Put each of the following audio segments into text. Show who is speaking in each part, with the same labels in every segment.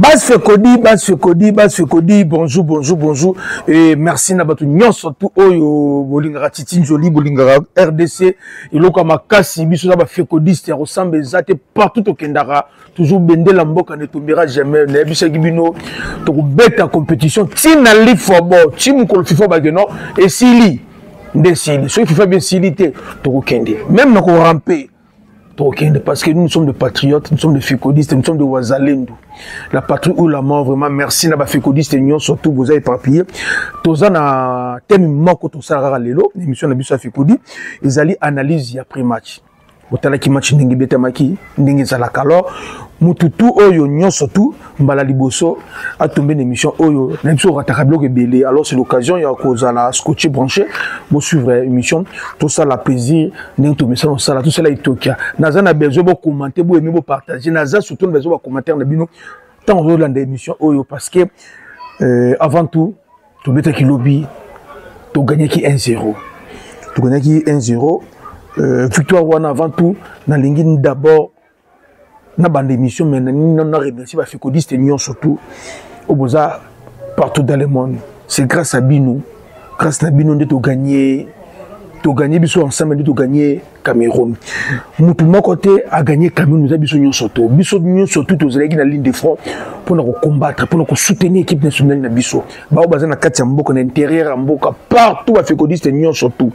Speaker 1: Bas Fekodi, bonjour. Et merci Nabatu Nyon, surtout Oyo, Bolingara Titi Joli, Bolingara RDC, et l'autre Makasi, Bissouza Fekodi, c'est ressemble exactement partout au Kendara, toujours Bende Lamboka ne tombera jamais, Nebisa Gibino, to bête compétition, Tina Li Fobo, Tim Kolfifo Bageno, et Sili, Desili, ceux qui font bien Silité, to Kende, même dans ramper. Parce que nous sommes des patriotes, nous sommes des fécodistes, nous sommes des Wazalendo. La patrie ou la mort, vraiment, merci à fécodistes et surtout vous avez éparpillé. Tous en thème manque au Sarara Lelo, l'émission de Bissou Fécodi, ils allaient analyser après match. Otala ki match ndenge betamaki, ndenge zalaka. Alors, mututu oyo nyon surtout, mbala liboso, a tombé une émission oyo, même si on rattrape bloc belé. Alors, c'est l'occasion, il y a cause à la scotché branché, vous suivre l'émission, tout ça, la plaisir, n'en tout ça, tout ça, là, il tokia. Naza a besoin de commenter, vous aimez, vous partager. Naza, surtout, besoin de commenter, tant on veut dans l'émission oyo, parce que, avant tout, tu mets qui lobby, tu gagnes qui 1-0. Tu gagnes qui 1-0. Victoire Wana avant tout, na lingine d'abord, na bande émission, mais na remercié ba fécodiste et surtout, au boza partout dans le monde. C'est grâce à Bino, grâce à Bino de gagner, biso ensemble de gagner Cameroun. Moutouma côté a gagné Cameroun, nous a biso surtout, tous les na ligne de front pour nous combattre, pour nous soutenir l'équipe nationale na biso. Ba baza na kati ya mboka na intérieur mboka partout ba fécodiste et surtout.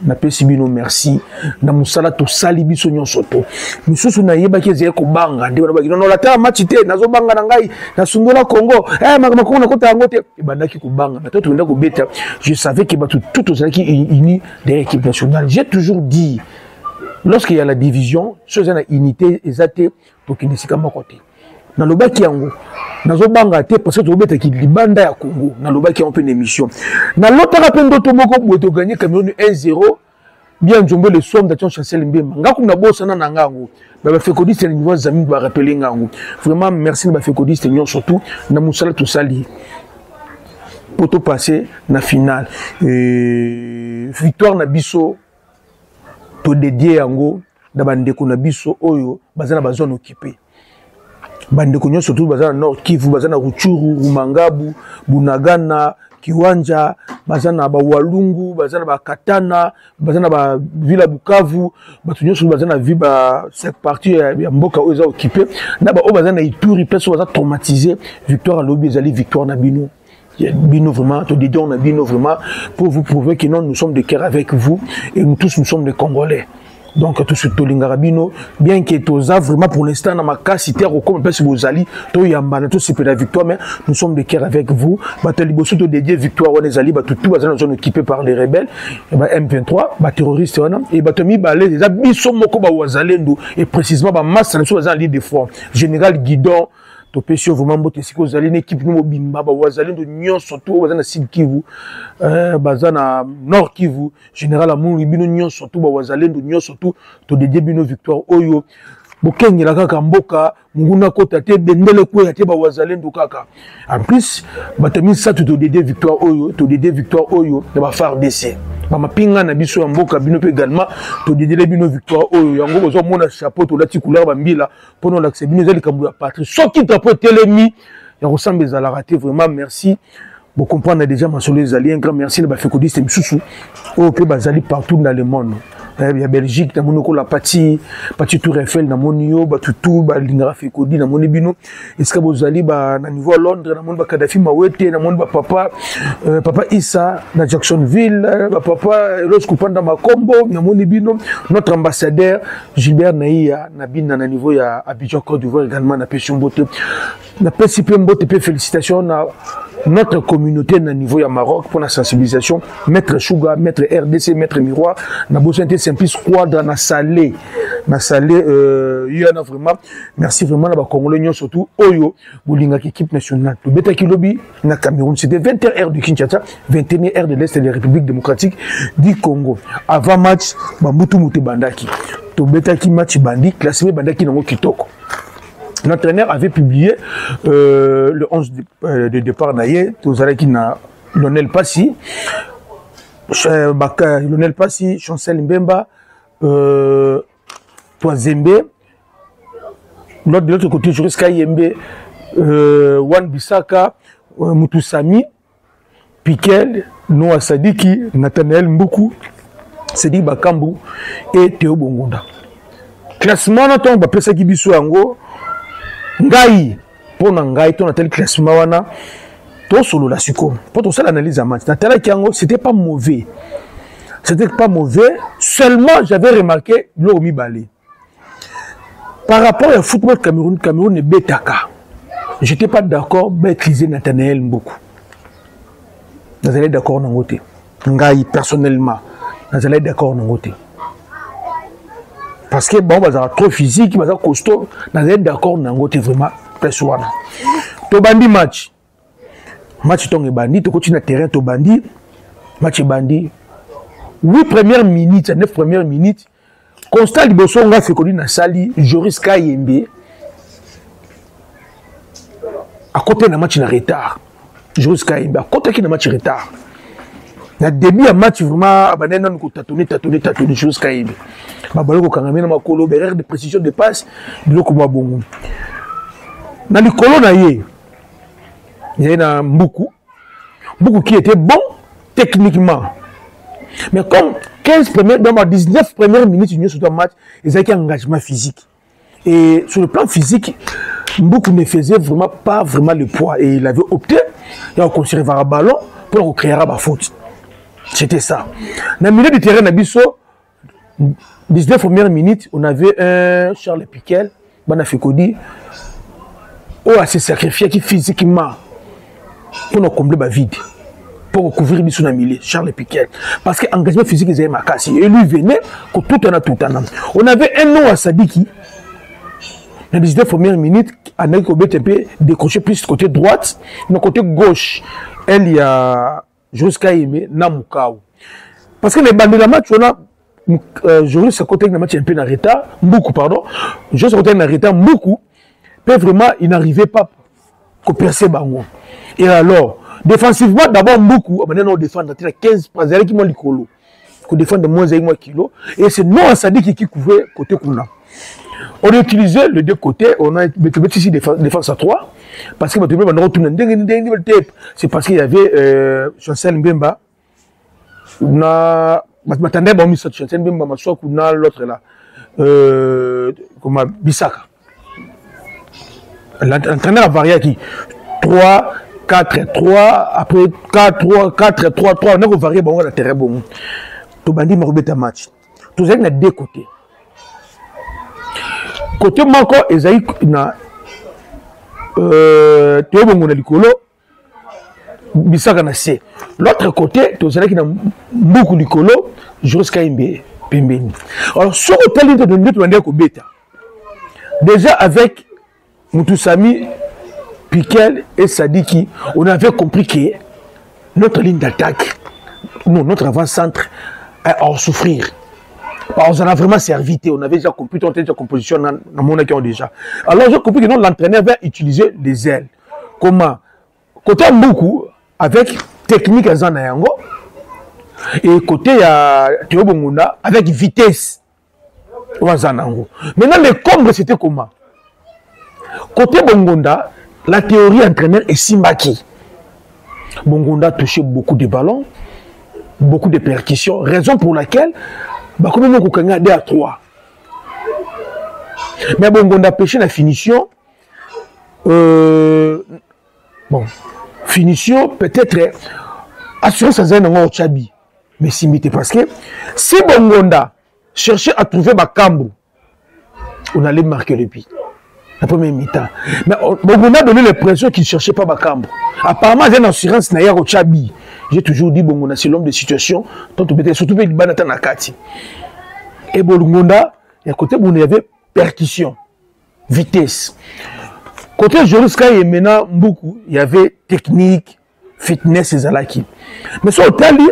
Speaker 1: Na pesi bino merci na musala to sali biso nyonso to misusu na yeba ke zeko banga ndio na non la ta match te nazo banga na ngai na sungola Congo makoma na kota ngote ibandaki ku banga na to tuenda ku beta. Je savais que batu tout aux qui unis derrière l'équipe nationale. J'ai toujours dit lorsqu'il y a la division chose na unité ezate pour qu'il ne s'y kama côté na lobaki yango nazo banga te parce que to beta ki libanda ya Congo na lobaki en pleine émission na l'autre rapendo to moko boto gagner Cameroun 1-0 bien njombo le somme d'Ation Chancel Mbemba ngaku na bossa na ngango ba fécodiste ni niveau zami ba rappeler ngango vraiment merci ba fécodiste nyon surtout na musala to sali pour to passer na finale victoire na biso to dédié yango da bandeko na biso oyo bazana ba zone occupée bande konyo surtout bazana Nord Kivu bazana Ruchuru Rumangabu Bunagana Kiwanja bazana ba Walungu bazana ba Katana bazana ba Villa Bukavu batunyo surtout bazana viba cette partie ya mboka oza occupé na ba o bazana Ituri place baza traumatisé victoire à lobby ezali victoire na bino. Bino vraiment, te dis on a Bino vraiment pour vous prouver que non nous sommes de cœur avec vous et nous tous nous sommes des Congolais. Donc tout ce Tolingara Bino, bien que Toza vraiment pour l'instant dans ma cas cité au comme parce que vous allez to yamba tout c'est la victoire mais nous sommes de cœur avec vous. Batali bosso to dédié victoire on les ali tout bazana zone occupée par les rebelles et M23 terroristes et batomi balé les biso moko ba wazalendo et précisément ba masse na so bazana de front général Guidon to pesio vraiment bote siko zali une équipe no bimba ba wazalendo nyon surtout bazana Sud Kivu bazana Nord Kivu général Amouri bino nyon surtout ba wazalendo nyon surtout to dédié bino victoire oyo bokengela kaka mboka nguna kota te bendele ko ya te ba wazalendo kaka en plus batami sa to dédié victoire oyo de ba FARDC ba mapinga na biso ya mboka bino pe également to dédié bino victoire oyo yango bozo mona chapeau to lati couleur ba mbila pono l'accès bino zali kambu ya patrie soki tapo telemi ya ressemble za la raté vraiment merci. Vous comprenez déjà ma solo les un grand merci de fécodiste misusu au que bazali partout dans le monde. Il y a Belgique dans mon la partie Tour Eiffel dans mon yo tout lingara fécodi dans mon bino est-ce que vous allez na niveau à Londres dans mon Kadhafi Mawete dans mon papa Issa dans Jacksonville papa Rose Kupanda Makombo dans mon bino notre ambassadeur Gilbert Naïa na niveau ya Abidjan Côte d'Ivoire également na Pession Bote na PCP Mbote félicitations na notre communauté na niveau ya Maroc pour la sensibilisation maître Suga maître RDC maître Miroir na Bossanté Simplice Quadra na Salé il y en a vraiment merci vraiment na ba Congolais surtout oyo bolinga équipe nationale to beta kilobi na Cameroun c'était 20h heure du Kinshasa 21h heure de l'Est de la République démocratique du Congo avant match ba mutu bandaki to beta ki match bandi classé bandaki nango kitoko. L'entraîneur avait publié le 11 de départ naïe, Tozaraki na Lionel Passi, Chancel Mbemba, Toazembe, de l'autre côté, jusqu'à Yembe, Wan Bissaka, Mutusami, Piquel, Noah Sadiki, Nathanaël Mboukou, Sedi Bakambu et Théo Bongonda. Classement, on a appelé ça Gibiso Ango. Ngai, pour Ngai, on a tel classement, wana, tout solo la suko. Pour tout ça, l'analyse à match. Nathalie Kiango, c'était pas mauvais. C'était pas mauvais. Seulement, j'avais remarqué l'Omi Balé. Par rapport au football Cameroun est Betaka. Je n'étais pas d'accord avec utiliser Nathanaël Mboukou. Vous allez d'accord dans côté. Ngai, personnellement, vous allez d'accord dans côté. Parce que bon, vous avez trop physique, vous avez costaud, vous allez d'accord dans côté vraiment. To bandi match. Match ton bandi, tu continues à terrain, to bandi. Match bandi. 8 premières minutes, 9 premières minutes. Constat Liboso, on a fait connu dans Sali, Joris Kayembe. À côté d'un match en retard. Joris Kayembe, à côté d'un match en retard. Dans le début du match, vraiment, on a tâtonné, Joris Kayembe. On a fait erreur de précision de passe, de bon. Dans les colonnes, il y a beaucoup qui étaient bons techniquement. Mais comme 19 premières minutes, il y a sur un match, ils avaient un engagement physique. Et sur le plan physique, beaucoup ne faisaient vraiment pas vraiment le poids. Et il avait opté, il a conservé un ballon pour recréer la faute. C'était ça. Dans le milieu du terrain, 19 premières minutes, on avait un Charles Piquel, Banafekodi, qui s'est sacrifié physiquement pour combler le vide, pour couvrir le milieu, Charles Piquel. Parce que l'engagement physique, ils avaient ma casse. Et lui venait, tout en. On avait un nom à Sadiki, dans les 19 premières minutes, on a décroché plus du côté droite, du côté gauche, il y a jusqu'à Aimé, Namukao. Parce que les bandes de la match, on a Joris à côté de la match un peu en retard, beaucoup, pardon, Joris à côté en retard, beaucoup, mais vraiment, il n'arrivait pas à percer Bango. Et alors, défensivement, d'abord, beaucoup, maintenant, on défend, on a 15 pas, qui m'ont l'icolo, qu'on défend de moins de kilos, et c'est non à Sadi qui couvrait côté Kuna. On a utilisé les deux côtés, on a mis ici défense à 3, parce que c'est parce qu'il y avait Chancel Mbemba, on a m'attendais à mis Chancel Mbemba, on a l'autre là, comme Bissaka. L'entraîneur a varié qui 3, 4, 3, après 4, 3, 4, 3, 3, on a varié bon la terrain bon. Tout bandi m'a remis un match. Tout ça il y a deux côtés. Côté manko Esaïe na Théo Bongo na likolo Bissaka na C. L'autre côté tout ça qui na beaucoup likolo Joris Kayembe pembeni. Alors sur le tel de nous on ko beta. Déjà avec Mutusami, Piquel et Sadiki, on avait compris que notre ligne d'attaque, notre avant-centre, a en souffrir. On en a vraiment servi, on avait déjà compris, on était déjà composition dans le monde qui ont déjà. Alors j'ai compris que l'entraîneur va utiliser les ailes. Comment? Côté beaucoup, avec technique à Zanayango, et côté Théo Bongunda, avec vitesse. Maintenant, les combres, c'était comment? Côté Bongonda, la théorie entraîneur est Simbaki. Bongonda touchait beaucoup de ballons, beaucoup de percussions, raison pour laquelle, comme on a 2 à 3. Mais Bongonda pêchait la finition. Finition peut-être assurance à Zayn Chabi. Mais Simbité parce que si Bongonda cherchait à trouver Bakambu, on allait marquer le but. La première mi-temps. Mais on a donné l'impression qu'il ne cherchait pas Bakambu. Apparemment, j'ai une assurance Naya au Chabi. J'ai toujours dit, bon, c'est l'homme de situation, surtout les Banata Nakati. Et Bongonda, à côté, il y avait percussion, vitesse. Côté Joris Kayembe, maintenant, beaucoup, il y avait technique, fitness et Zalaki. Mais sur le tali,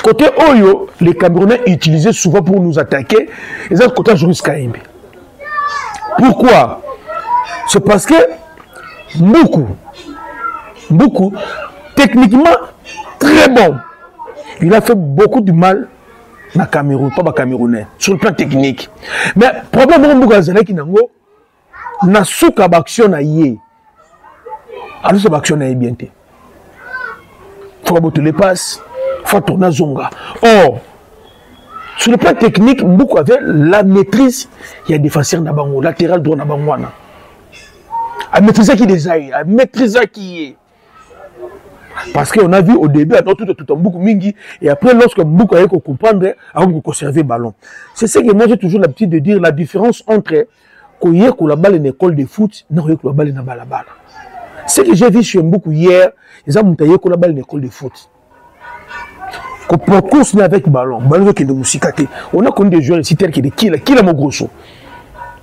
Speaker 1: côté Oyo, les Camerounais utilisaient souvent pour nous attaquer, et c'est côté Joris Kayembe. Pourquoi? C'est parce que beaucoup, techniquement très bon. Il a fait beaucoup de mal dans le Cameroun, pas dans le Camerounais, sur le plan technique. Mais le problème, c'est que n'a souka action na yé. alors c'est l'action est bien. Faut aborder les passes, faut tourner zonga. Or, sur le plan technique, beaucoup avait la maîtrise. Il y a des défenseurs na bango, latéral droit na bangwana. À maîtriser qui désaille, à maîtriser qui est. Parce qu'on a vu au début, tout en beaucoup mingi, et après, lorsque beaucoup a comprendre, on conserver le ballon. C'est ce que moi j'ai toujours l'habitude de dire, la différence entre qu'on y ait la balle une école de foot, non, qu'on y ait la balle une balle. Ce que j'ai vu sur beaucoup hier, ils ont monté la balle une école de foot. Qu'on peut continuer avec le ballon, ballon qui est de musicaté. On a connu des joueurs ici tels qui la mon grosso.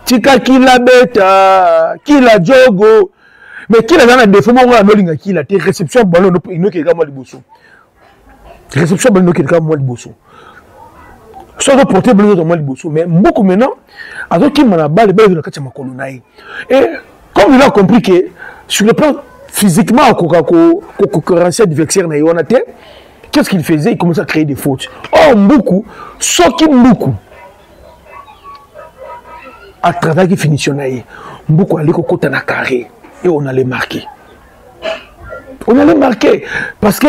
Speaker 1: Tika qui la bêta, qui la jogo. Mais qui la dans défaut, moi, on a qui la réception ballon, il n'y a qu'à moi le bosso. Réception ballon, il n'y a qu'à moi le bosso. Soit de porter ballon dans moi le bosso. Mais beaucoup maintenant, alors qu'il m'a la balle, il y a qu'à ma colonne. Et comme il a compris que sur le plan physiquement, concurrence adversaire, qu'est-ce qu'il faisait? Il commençait à créer des fautes. Oh, beaucoup, ce qui beaucoup. À travers qui finition, beaucoup allait au côté de carré. Et on allait marquer. On allait marquer. Parce que,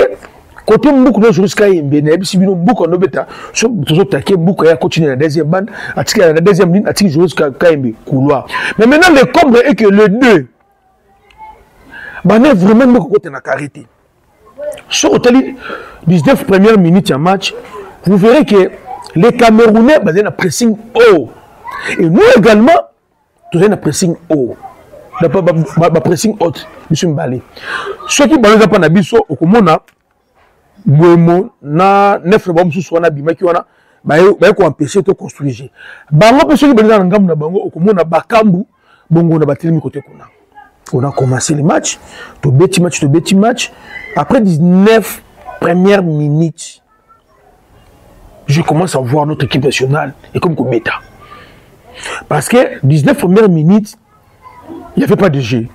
Speaker 1: côté beaucoup de joueurs jusqu'à Yembene, si nous beaucoup de bêta, toujours taquer, beaucoup à continuer la deuxième bande, à la deuxième ligne, à tirer joueurs jusqu'à Yembe, couloir. Mais maintenant, le comble est que le 2, on est vraiment beaucoup côté de carré. Sur les 19 premières minutes en match, vous verrez que les Camerounais ont un pressing haut. Et nous également, nous avons un pressing haut. Ba pressing haute, monsieur Mbale. Ceux qui balent pas na biso, au komona, Bouemo, na neuf lebom sous wana bimaki wana, ba ko empêcher de construire. Bango pe ceux qui balent na ngam na bango, au komona bakambu, bongo na batelemi côté kuna. On a commencé le match, to beti match. Après 19 premières minutes, je commence à voir notre équipe nationale et comme bêta. Parce que 19 premières minutes, il n'y avait pas de jeu.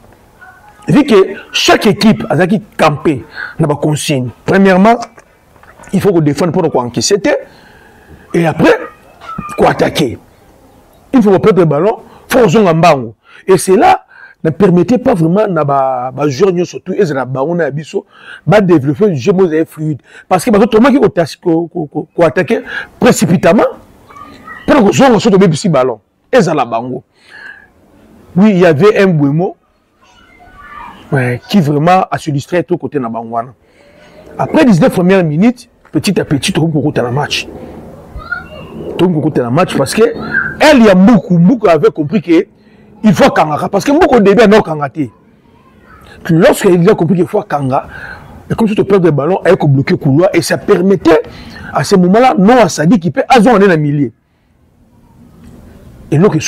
Speaker 1: Vu que chaque équipe a campé dans la consigne. Premièrement, il faut qu'on défende pour qu'on encaisse. Et après, qu'on attaquer. Il faut perdre le ballon, il faut jouer en bango. Et cela ne permettait pas vraiment à jouer surtout et à développer du jeu fluide. Parce que qu'on attaquer précipitamment pour qu'on joue sur le ballon. Et à la bango. Oui, il y avait un Bouemo qui vraiment a s'illustrer tout côté de Bangwana. Après 19 premières minutes, petit à petit, tout le monde a match. Tout le monde a match parce que elle, il y a beaucoup avait compris que il faut Kanga. Parce que beaucoup au début, non Kangaté. Lorsqu'il a compris qu'il faut Kanga, et comme si tu perds le ballon, elle a bloqué le couloir et ça permettait à ce moment-là, non à Sadi qui peut avoir un milieu. Et là, il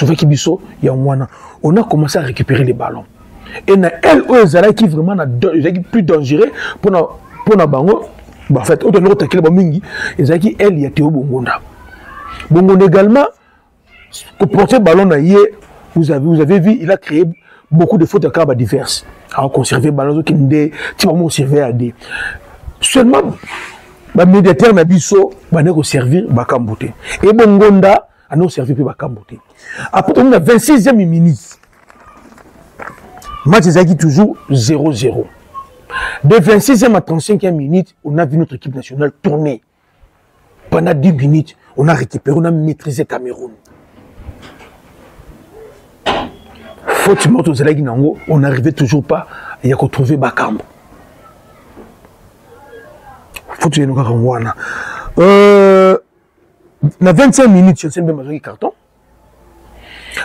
Speaker 1: y a on a commencé à récupérer les ballons. Et elle, qui vraiment plus dangereux pour la bango. En fait, elle, il y a Théo Bongonda. Bongonda également, pour porter le ballon, vous avez vu, il a créé beaucoup de fautes de cartes diverses. Alors, conserver le ballon, seulement, le médiateur n'a pas servir Bakambote. Et Bongonda, a non servi pour Bakambote. Après, on a 26e minute. Match est toujours 0-0. De 26e à 35e minute, on a vu notre équipe nationale tourner. Pendant 10 minutes, on a récupéré, on a maîtrisé Cameroun. Faute morte Zalagi Nango, on n'arrivait toujours pas à retrouver Bakambo. Faute de Nogarawana. Na 25 minutes, je ne sais même pas carton.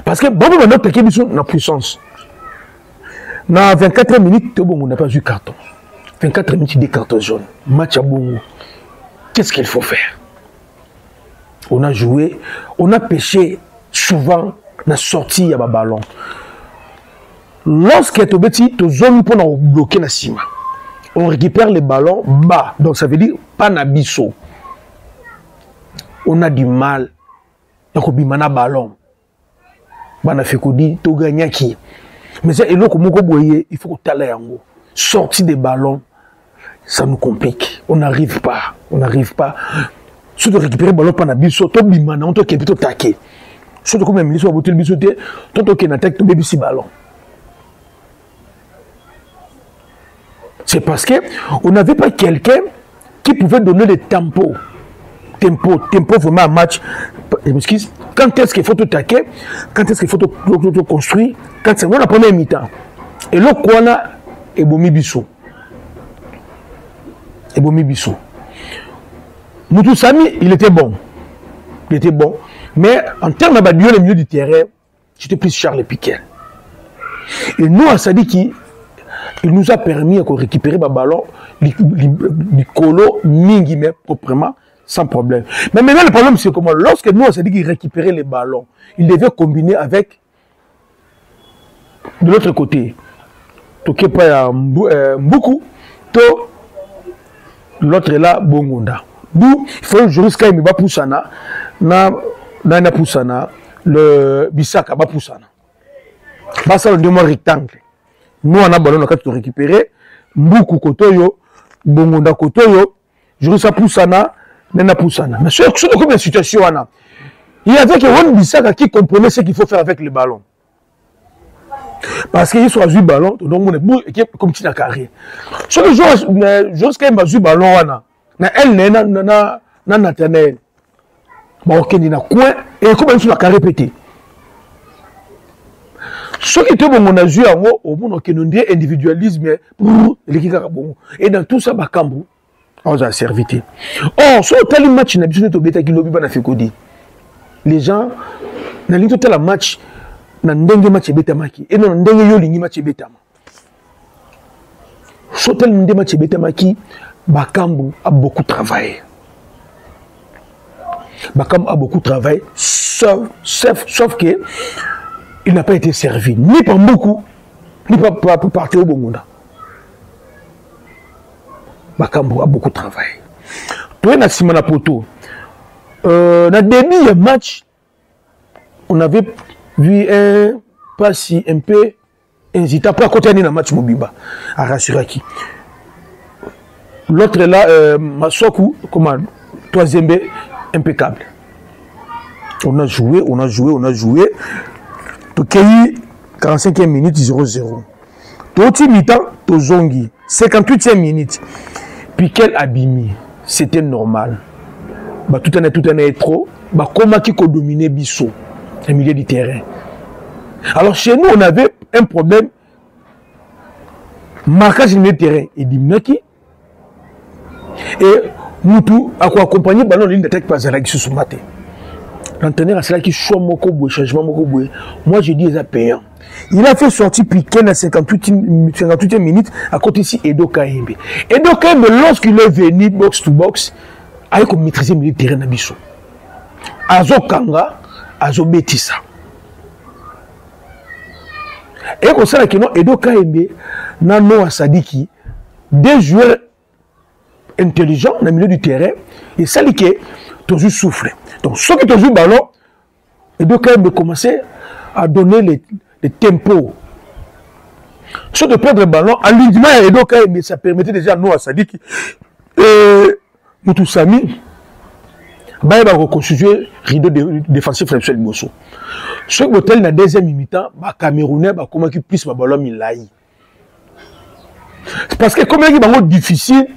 Speaker 1: Parce que bon, notre équipe a puissance. Na 24 minutes, on n'a pas eu carton. 24 minutes, des cartons jaunes. Match à Bongo. Qu'est-ce qu'il faut faire? On a joué, on a pêché souvent la sortie à ballon. Lorsque tu zone pour bloquer la cima, on récupère les ballons bas. Donc ça veut dire pas nabiso. On a du mal à bimana ballon. Bana fekodi to gagnaki. Mais c'est eloko moko boye, il faut que tu ailles en haut. Sortir des ballons, ça nous complique. On n'arrive pas. Surtout récupérer le ballon par nabiso, to bimana, on to kepito taquer. Surtout comme même l'histoire botel bisoté, to to ken attaque to baby si ballon. C'est parce qu'on n'avait pas quelqu'un qui pouvait donner le tempo. Tempo vraiment un match. Je m'excuse. Quand est-ce qu'il faut te taquer? Quand est-ce qu'il faut te construire? Quand c'est la première mi-temps. Et là, quoi on a Ebomi Bissou. Ebomi Bissou. Moutou Sami, il était bon. Il était bon. Mais en termes de duel au milieu du terrain, c'était plus Charles Piquet. Et nous, à Sadiki, il nous a permis de récupérer le ballon, du colo, mingi, mais proprement, sans problème. Mais maintenant, le problème, c'est comment, lorsque nous, à Sadiki, récupérait les ballons, il devait combiner avec de l'autre côté. Toké pas beaucoup, l'autre est là, Bongonda. D'où il faut jusqu'à Miba Poussana, na Poussana, le Bissaka, ba Poussana. Bah, ça, le deux mois rectangle. Nous, on a ballon, on a récupéré. Mboukou Kotoyo, Bongonda Kotoyo, Jurusa Poussana, Nena Poussana. Mais sur comme la situation, il y avait que Ron Bissaka qui comprenait ce qu'il faut faire avec le ballon. Parce qu'il soit joué ballon, donc on est comme si carré. Sur le jour, jusqu'à un joué ballon, na elle na Nathanaël. Bon, ok, il y a coin et comme il faut répéter. Ce qui était bon, on a joué au monde qui nous dit individualisme et dans tout ça, Bakambu, on a servi. Or, sur tel match, il y a besoin de bêta qui lobby dans la les gens, dans le total match, na ndenge match bêta maki et non ndenge yo lingi match bêta. Sur tel match bêta maki, Bakambu a beaucoup travaillé. Bakambu a beaucoup travaillé, sauf que il n'a pas été servi, ni par beaucoup, ni par partir au Bongonda. Bakambu a beaucoup travaillé. Toi, na Simona Poto, dans le début du match, on avait vu un passi un peu hésitant pour continuer le match Mobiba à Rassuraki. L'autre est là, Masoku, comment, troisième B, impeccable. On a joué. Tokeyi, 45e minute, 0-0. Toti mi-temps, Tozongi, 58e minute. Puis quel abîme, c'était normal. Bah, tout est trop. Bah, comment qui a dominé Bissot, le milieu du terrain. Alors chez nous, on avait un problème. Marquage du milieu du terrain. Et Dimnaki. Et Moutou a accompagné le ballon de ligne d'attaque par Zalagi sous matin. L'entraîneur a cela qui choix Mokoboué, changement Mokoboué. Moi, je dis, il a payant. Il a fait sortir Piquet à 58e minute à côté ici Edo Kaembe. Edo Kaembe, lorsqu'il est venu box to box, a maîtrisé le milieu de terrain d'Abisso. Azo Kanga, Azo Betissa. Et comme ça, Edo Kaembe, Nano à Sadiki, des joueurs intelligents dans le milieu du terrain, et ça, qui est toujours souffle. Donc, ceux qui ont joué le ballon, et donc quand même commencer à donner les tempos. Ceux de perdre le ballon, à l'uniment, et donc ça permettait déjà à nous, à Sadik, Moutou Sami, de reconstituer le rideau défensif François Bosso. Ceux qui ont dans la deuxième mi-temps, les Camerounais, comment ils puissent le ballon, ils l'aillent. Parce que comme il est difficile,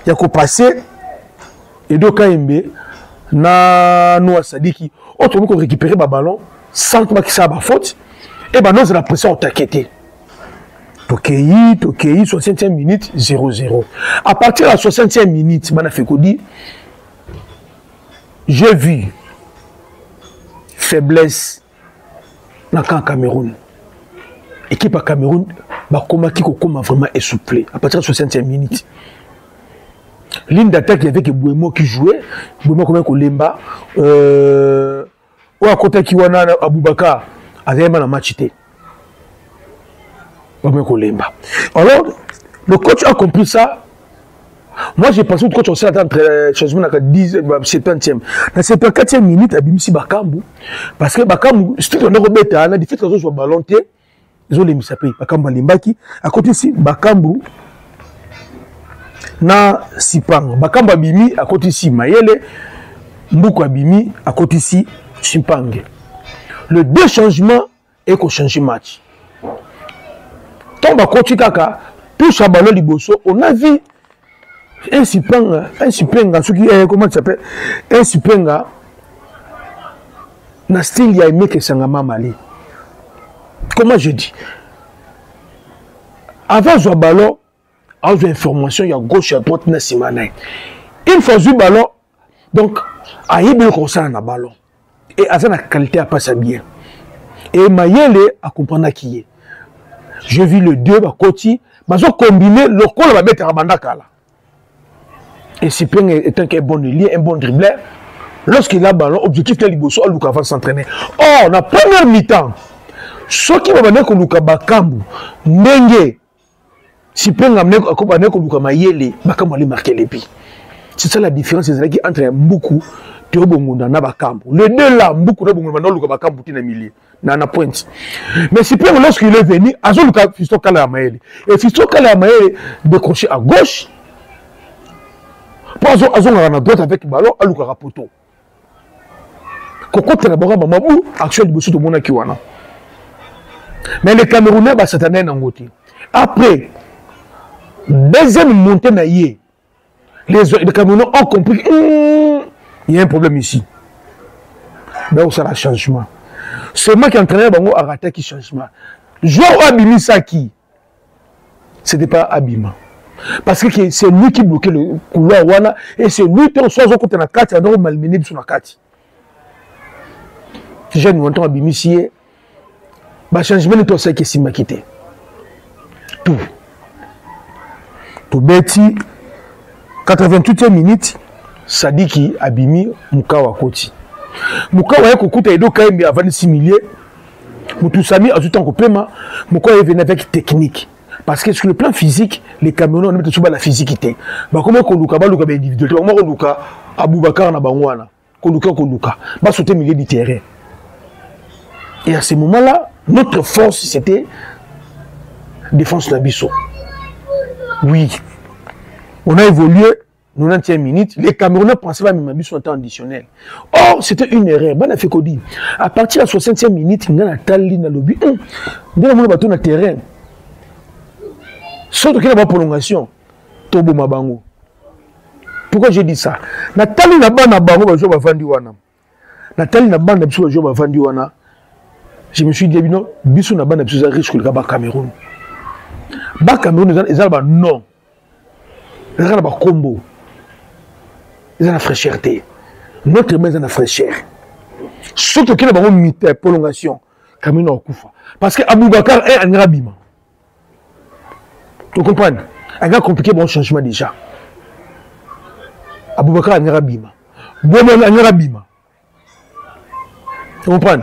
Speaker 1: il y a qu'à passer, et donc quand même, na nous Sadiki autrement qu'on récupérer le ballon sans que ça soit faute et ben nous c'est la pression attaquée. Tokeyi 60e minute 0-0. À partir de la 60e minute mana fait dit j'ai vu faiblesse dans le Cameroun. Équipe à Cameroun bah comment qui vraiment essoufflé à partir de la 60e minute. Ligne d'attaque, il y avait que Bouemo qui jouait. Bouemo comme un Kolemba. Ou à côté qui wana Aboubaka. Avait un match. Bouemo Kolemba. Alors, le coach a compris ça. Moi, j'ai pensé que le coach aussi attend changement à 70e. Dans cette 4e minute, il y a Bimisi Bakambu. Parce que Bakambu, c'est un Robert, il a dit que les autres ballon, ils ont les mis à payer. Bakambu Limbaki. À côté ici, Bakambu. Na Sipang, Bakamba Bimi à côté ici Mayele, Mbouko Bimi à côté ici Simpang. Le deux changements et qu'on change match. Tomba Kochi Kaka, touche à ballon liboso, on a vu un Sipenga, comment il s'appelle? Un Sipenga, na style ya aimé que Sangama Mali. Comment je dis? Avant le ballon, avant l'information, il y a gauche et à droite, na simana. Une fois le ballon, donc, a eu bien comme ça na ballon. Et à la qualité à passer bien. Et Mayele a compris qui est. Je vis le deux, à côté, mais ils ont combiné le col va mettre à Bandakala. Et Sipeng étant un bon lié, un bon dribbleur, lorsqu'il a le ballon, objectif de Liboso, Luka va s'entraîner. Or, la première mi-temps, ce qui va venir que Luka Bakambu, Nenge, Sipeng a venir que Luka Mayele, Bakambu allait marquer les pieds. C'est ça la différence entre Mboukou et Bakambu. Les deux là, Mboukou et Luka Bakambu, qui est milieu. Nana pointe. Mais Sipeng, lorsqu'il est venu, Azo Luka Fisto Kala Mayele. Et Fisto Kala Mayele décroché à gauche. Pour Azon à droite avec le ballon, à Luka Rapoto. Koko Tenabora Mamabou, actuel de Bossou de Monakiwana. Mais les Camerounais, c'est un angoté. Après, deuxième montée naïe, les Camerounais ont compris il y a un problème ici. Mais où ça a changement? C'est moi qui entraînais Bango à rater qui changement. Joueur Abimi Saki, ce n'était pas Abima. Parce que c'est lui qui bloquait le couloir Wana et c'est lui qui a soit côté na carte et malmené sur la carte. Si j'ai nous entend Abimi si bah changement de tout ça qui s'est maquité. Tout. Tout bêti 88e minute Sadiki Abimi Mukawa Koti. Mukawa yako kuta edo kaembi avant 6 milliers. Mutusami ajoutant au paiement, Mukawa est venu avec technique. Parce que sur le plan physique, les Camerounais on met tout la physicité. Bah comment Koluka ba Luka individuel, comment Koluka Aboubakar na Bangwana, Koluka ba sauter milieu du terrain. Et à ce moment-là, notre force c'était défense Nabiso. Oui. On a évolué 90e minute, les Camerounais pensaient que Nabiso était additionnel. Or, c'était une erreur. Bon, fait qu'on dit. À partir de la 60e minute, il y a un tali dans le lobby. Il y a un bateau dans le terrain. Sauf qu'il y a une prolongation. Tobo Mabango. Pourquoi j'ai dit ça? Nathalie n'a pas Bango, je vais vendre Wana. Nathalie n'a pas je vais vendre Wana. Je me suis dit, non, Bissou n'a pas riche que le Cameroun. Bas Cameroun, ils ont non. Ils ont un combo. Ils ont la fraîcheurté. Notre maison a la fraîcheur. Surtout qu'il y a une prolongation. Cameroun a Koufa. Parce que Aboubakar est un rabima. Tu comprends? Il a compliqué bon changement déjà. Aboubakar est un rabima. Bon, un rabima. Tu comprends?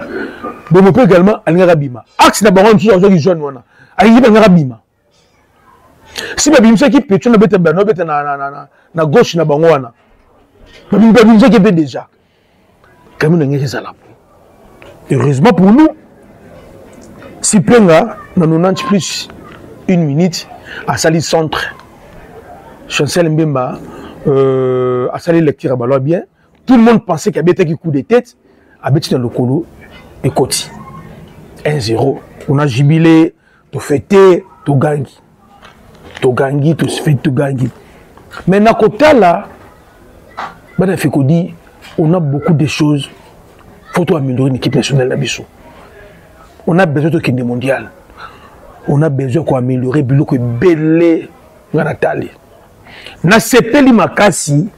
Speaker 1: Bon, on peut également un rabima. Axe n'a pas un chose qui jeune. Il y a un rabima. Si ma bimsa qui peut na beta na gauche na bangwana ma bimsa qui peut déjà comme on est ça là. Heureusement pour nous si Penga na 90 plus 1 minute à sali centre Chancel Mbemba à sali lecture à ballon bien tout le monde pensait qu'il y avait un coup de tête à bêti dans le colo et Koti 1-0 on a jubilé tout fêté tout gagné. Tu gagnes, tu fais tout gagner. Mais dans le côté là, on a beaucoup de choses. Il faut améliorer l'équipe nationale d'Abisso. On a besoin de l'équipe mondiale. On a besoin d'améliorer le belé dans la tali. Na sepeli makasi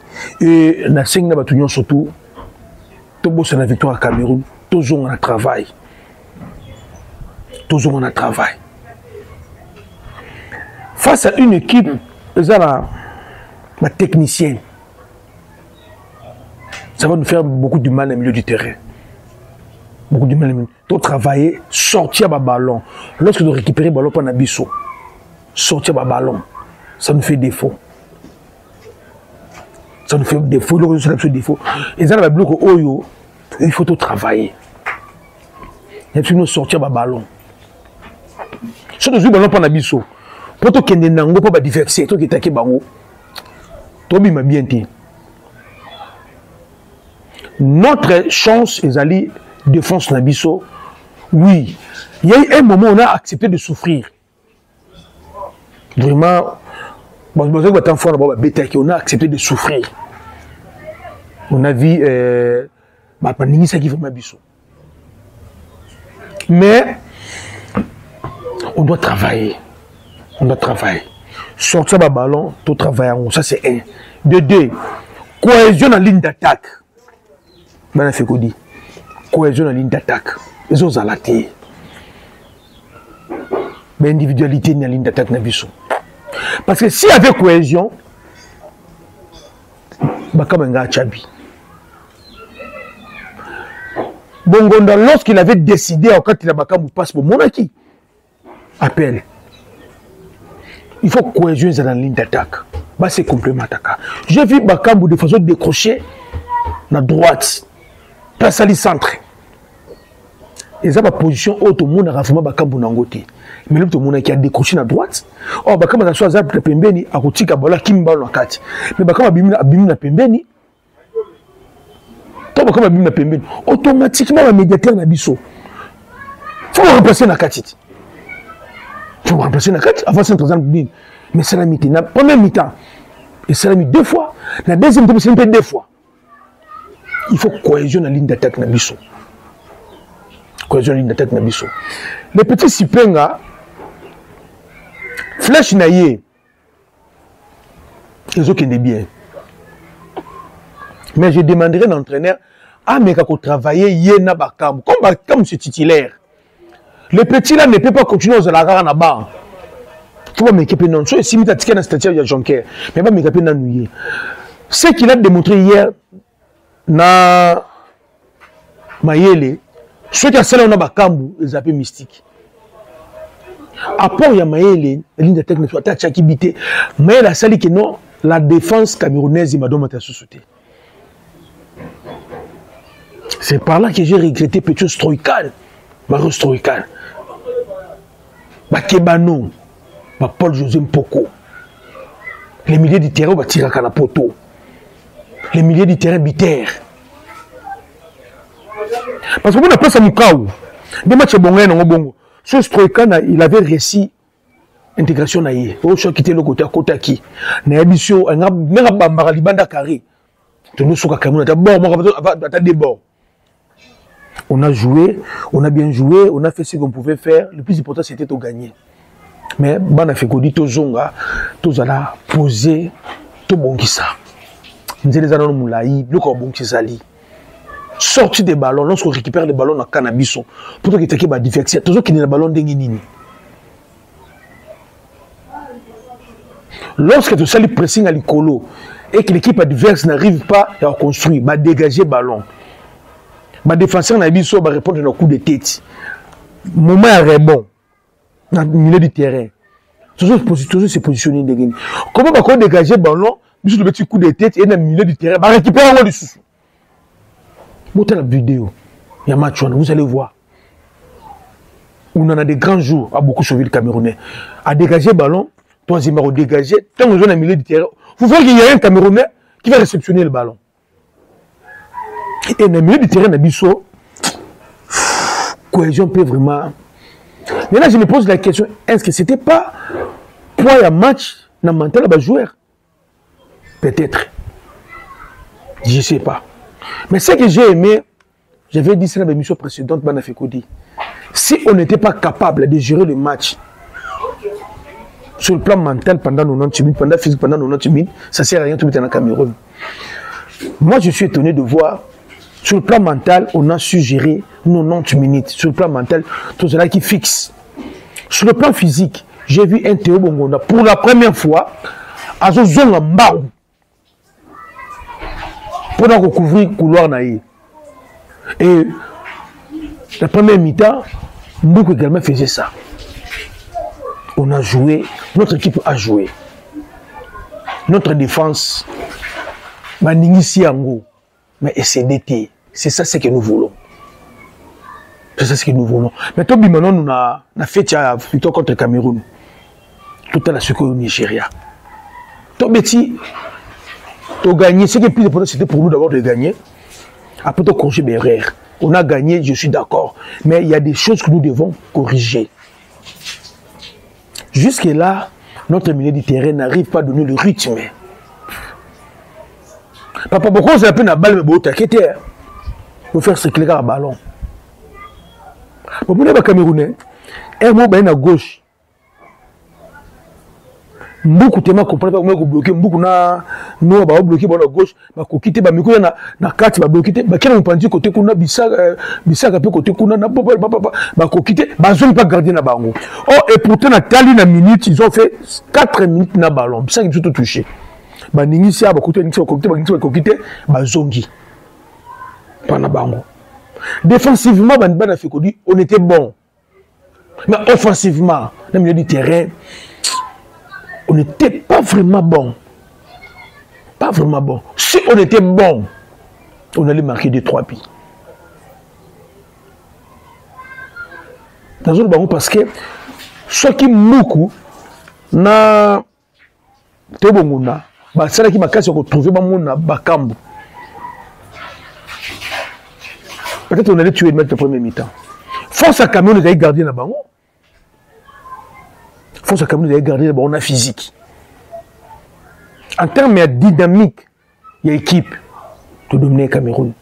Speaker 1: et na senga batunion surtout. Tout beau c'est la victoire à Cameroun. Toujours on a travail. Toujours on a travail. Face à une équipe, la technicienne, ça va nous faire beaucoup de mal au milieu du terrain. Beaucoup de mal. Tu travailler, sortir le ballon. Lorsque nous récupérons le ballon, on a biseau. Sortir le ballon, ça nous fait défaut. Ça nous fait défaut. Et ça, il faut tout travailler. Il faut sortir le ballon. Si nous jouons le ballon, on a biseau. Pour que nous n'ayons pas de diversité, tout qui est attaqué bango, tout bien bien dit. Notre chance est d'aller défense Nabiso. Oui, il y a eu un moment où on a accepté de souffrir. Vraiment, on a accepté de souffrir. On a vu mais on doit travailler. On doit travailler. Sortir le ballon, tout travailler. Ça, c'est un. De deux, cohésion en ligne d'attaque. Ben, fait dit. Cohésion en ligne d'attaque. Ils ont zalaté. Mais individualité en ligne d'attaque. Parce que s'il y avait cohésion, Bongonda, lorsqu'il avait décidé, quand il a passe pour Monaki, appel. Il faut cohésion dans la ligne d'attaque. C'est complémentaire. J'ai vu Bakambu de façon décrochée à droite, place à le centre. Et ça, ma position, tout le monde a fait Bakambu Nangote. Mais tout le monde qui a décroché à droite. Oh, Bakambu a choisi de Pembeni, à Kotika Bola, Kimba Nakati. Mais Bakambu a bimé Pembeni. Tant Bakambu a bimé Pembeni. Automatiquement, le médiateur n'a biso. Il faut remplacer Nakati. Il faut remplacer Nakati avant 5 ans. Mais c'est la mi-temps. La première mi-temps, et c'est la mi 2 fois. La deuxième mi-temps, c'est 2 fois. Il faut cohésion dans la ligne d'attaque Nabiso. Cohésion dans la ligne d'attaque Nabiso. Les petits Sipenga, flèche naïe, ils ont qu'un bien. Mais je demanderai à l'entraîneur, mais quand on travaille, il y a un Bakam. Comme c'est titulaire. Le petit là ne peut pas continuer aux alarats en bas. Tu vas m'équiper non. Si tu as tiqué dans cette statue, il y a Jonker. Mais pas m'équiper dans nous. Ce qu'il a démontré hier, na Mayele, ceux qui ont salé on a Bakambu, ils appellent mystique. Après, il y a Mayele, ligne de technique, tu as Tchakibité. Mayele a sali que non, la défense camerounaise, il m'a donné à sous-sauter. C'est par là que j'ai regretté Petro Stroïkan, Mario Stroïkan, Bakebano, Paul José Mpoko. Les milieux du terrain, va tirer à la poteau. Les milieux du terrain, biter. Parce que on a pas ça Moukaou. Des matchs bons, non bon. Ce Stroïkan, il avait réussi l'intégration naïe. Au choc qui était le côté à Kotaki. Naïbisio, un bambara libanda carré. Tu nous souka Cameroun, t'as bon, t'as des bords. On a joué, on a bien joué, on a fait ce qu'on pouvait faire. Le plus important, c'était de gagner. Mais on a fait qu'on dit, Tozonga, Tozala, poser, tout bon qui ça. Nous allons dans le moulaï, le corps bon qui s'allie. Sortir des ballons, lorsqu'on récupère les ballons dans le cannabis, pour que tu aies divertir, toujours qu'il y a des ballons d'Enginini. Lorsque tu salis pressing à l'écolo et que l'équipe adverse n'arrive pas à construire, à dégager le ballon. Le défenseur n'a pas répondre à un coup de tête. Le moment est bon. Dans le milieu du terrain. Toujours se positionner. Comment on peut dégager le ballon, le petit coup de tête et dans le milieu du terrain, on récupère un sous. Montez la vidéo. Il y a un match, vous allez voir. On en a des grands jours à beaucoup sauver le Camerounais. À dégager le ballon, troisième à dégager, tant qu'on est dans le milieu du terrain, vous voyez qu'il y a un Camerounais qui va réceptionner le ballon. Et dans le milieu du terrain, Nabiso, cohésion peut vraiment. Maintenant, je me pose la question, est-ce que ce n'était pas pour un match dans le mental de joueur? Peut-être. Je ne sais pas. Mais ce que j'ai aimé, j'avais dit ça dans l'émission précédente, Banafekodi. Si on n'était pas capable de gérer le match sur le plan mental pendant 90 minutes, pendant physique pendant 90 minutes, ça ne sert à rien tout le temps en Cameroun. Moi, je suis étonné de voir. Sur le plan mental, on a su gérer 90 minutes. Sur le plan mental, tout cela qui fixe. Sur le plan physique, j'ai vu un Théo Bongonda pour la première fois à Zozonga Mbaou pour recouvrir le couloir naïe. Et la première mi-temps, Mboukou également faisait ça. On a joué, notre équipe a joué. Notre défense, Maningi Siango. Mais SDT, c'est ça ce que nous voulons. C'est ça ce que nous voulons. Mais tout maintenant, nous avons fait plutôt contre le Cameroun. Tout à la secours au Nigeria. Tout petit, tu as gagné. Ce qui est plus important, c'était pour nous d'abord de gagner. Après, tu as corrigé mes erreurs. On a gagné, je suis d'accord. Mais il y a des choses que nous devons corriger. Jusque-là, notre milieu du terrain n'arrive pas à donner le rythme. Papa, pourquoi vous appelez la balle, mais vous faire circuler le ballon. Vous voyez les Camerounais, un mot à gauche. Beaucoup de gens comprennent pas comment bloquer, beaucoup na nous ba bloquer à gauche, ba ko quitter ba miko na carte ba bloquer, ba kena mpanzi côté kuna bisaka pe côté kuna na ba ko quitter, ba zone pas garder na bango. Oh et pourtant na tali na minute, ils ont fait 4 minutes na ballon, ça qui tout touché. Ba ningi sia ba côté ningi ba ko quitter, ba zongi. Pas na bango. Défensivement ban fait qu'on dit on était bon. Mais offensivement, dans le milieu du terrain, on n'était pas vraiment bon. Pas vraiment bon. Si on était bon, on allait marquer 2-3 buts. Dans le ballon, parce que ce qui beaucoup na tebonguna, bah ça qui m'a cassé qu'on trouvait ba mona bakambu. Peut-être on allait tuer le match de premier mi-temps. Force à Cameroun, nous avons gardé la bango. Force à Cameroun, nous avons gardé la bango, on a physique. En termes de dynamique, il y a équipe de dominer Cameroun.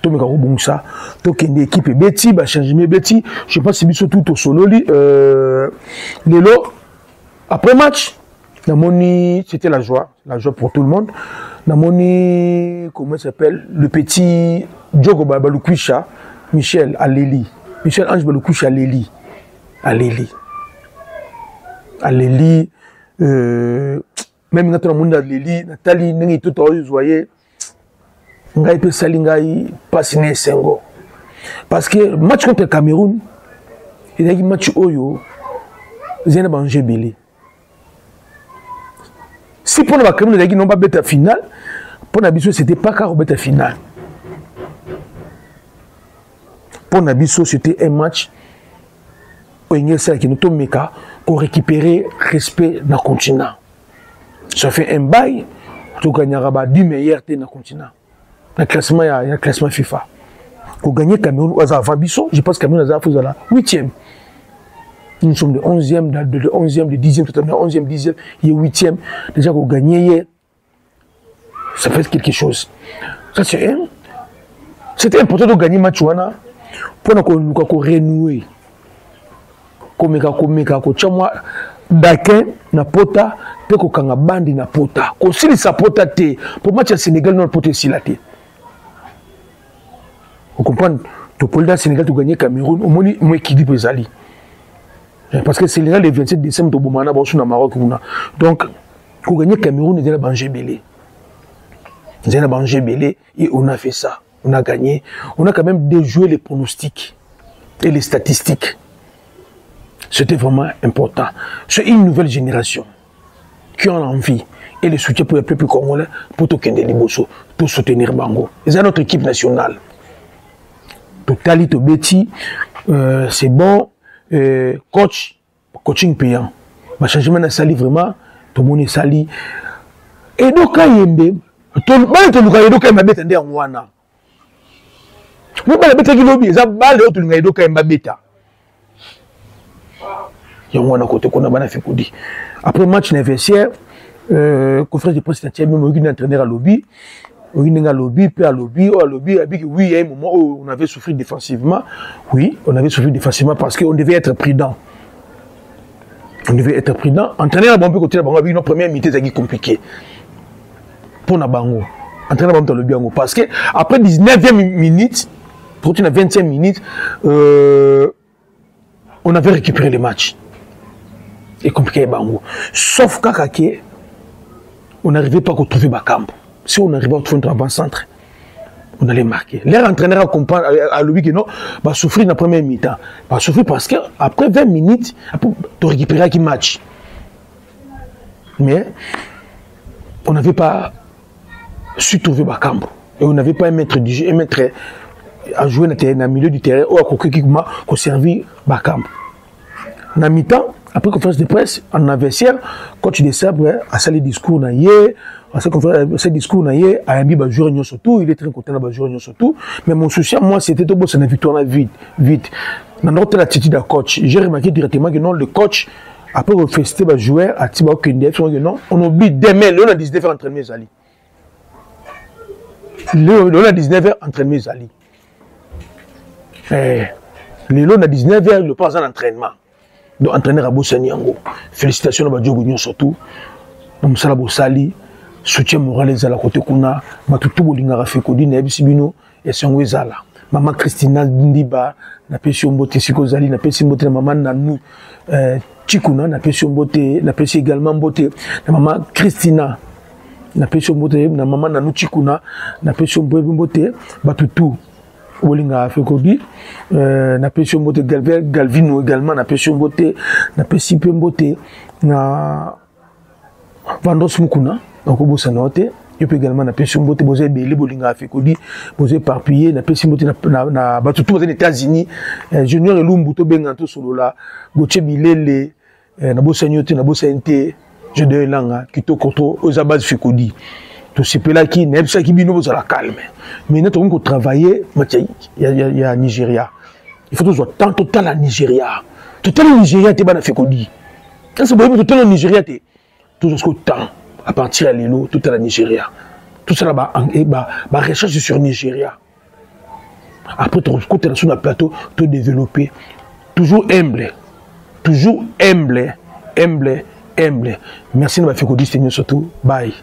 Speaker 1: Tout le monde ça. Tout une équipe est Betty, bah changer Betty. Je pense que c'est tout au solo. Lélo, après match, c'était la joie pour tout le monde. Namoni, comment il s'appelle, le petit Diogo Balukuisha, Michel Aleli. Michel Ange Balukuisha Aleli. Même quand on a monde Aleli, Nathalie, n'est tout à vous voyez, ngai pe salingai pasine sengo. Parce que match contre le Cameroun, il y a un match oyo, zena banje belé. Si pour le Cameroun, il y a un bête finale, pour Nabiso, c'était pas car bête finale. Pour Nabiso, c'était un match où il y a qui nous tombe pour récupérer respect dans le continent. Ça fait un bail pour gagner 10 meilleurs dans le continent. Dans il y a un classement FIFA. Pour gagner Cameroun, avant Bisso, je pense que Cameroun a fait la 8e. Nous sommes de 11e, de 11e, de 10e, de 11e, 10e, il y a 8e. Déjà, pour gagner, ça fait quelque chose. Ça, c'était important de gagner le match pour nous renouer. Comme Dakin na pota, pe ko kanga bandi na pota. Ko sili sa pota te, pour match à Sénégal, non pota si la te. Vous comprenez? Tu peux le Sénégal, tu gagner Cameroun, au moins, moi, équilibre Zali. Parce que c'est le 27 décembre, tu as gagné au Maroc. Donc, pour gagner Cameroun, il y a Bangé Belé. Il y a Bangé Belé, et on a fait ça. On a gagné. On a quand même déjoué les pronostics et les statistiques. C'était vraiment important. C'est une nouvelle génération qui a envie et le soutien pour les peuples congolais pour tout Liboso, pour soutenir Bango. C'est notre équipe nationale. Totali Tobeti, c'est bon. Coaching payant. Le changement de sali vraiment, tout le monde est sali. Et donc, quand il y a des après match anniversaire, conférence de presse, il y a un entraîneur à lobby. Oui, à lobby, oui, il y a un moment où on avait souffert défensivement. Oui, on avait souffert défensivement parce qu'on devait être prudent. On devait être prudent. Entraîneur à bon côté, notre première mi-temps est compliqué. Pour Nabango. Entraîneur à bon lobby. Parce que après 19e minute, pour une 25 minutes, on avait récupéré le match. Et compliqué Bango. Sauf qu'Akake, on n'arrivait pas à trouver Bakambo. Si on arrivait à trouver un avant-centre, on allait marquer. Leur entraîneur a lobby que non, va souffrir dans la première mi-temps. Va souffrir parce qu'après 20 minutes, tu récupérais qui match. Mais on n'avait pas su trouver Bakambo. Et on n'avait pas un maître du jeu, un maître à jouer dans le milieu du terrain ou à qu'on servi Bakambo. Dans la mi-temps, après conférence de presse, en adversaire, coach de sabre, à ça les discours, à ce discours, à un biba jouer surtout, il est très content de jouer surtout. Mais mon souci, moi, c'était de bosser une victoire vite. dans notre attitude de coach, j'ai remarqué directement que non, le coach, après le festival, le joueur, a dit que non, on oublie demain, on a 19h entraînement Zali. On a 19h entraînement Zali. Le on a 19h, le pas en entraînement. Donc, entraîneur à Bossaniango. Félicitations à Badjogo surtout. Donc, ça, Bossali, soutien moral à la côté Kuna, Matutu Bolingara Fekodi, Nebisibino, et Songwezala. Maman Christina Ndiba, na pesi mbote Sikozali, na pesi mbote na maman Nanou Chikuna, na pesi mbote, na pesi également mbote na maman Christina, na pesi mbote na maman Nanou Chikuna, na pesi mbote Batutu Bolinga Fekodi, na pesi mbote Galvino également, na pesi mbote, na pesi mbote na Vandos Mukuna, donc au Bossanote. Je peux également na pesi mbote boze belé bolinga Fekodi boze parpillé na pesi mbote na batutu aux États-Unis junior elumbu to benganto solo la goche bilele na bosanyote na bosante je de langa kitokoto aux base Fekodi to sepela ki nebsa ki bino bozala calme mais nous avons travailler il y a Nigeria il faut toujours tant total à Nigeria total au Nigeria te bana Fekodi quand c'est bon total au Nigeria te tout ce temps à partir à l'îlot, tout à la Nigeria. Tout ça là-bas, recherche sur Nigeria. Après, tu as sur le plateau, tu développer. Toujours humble. Toujours humble. Humble. Humble. Merci de m'avoir fait surtout. Bye.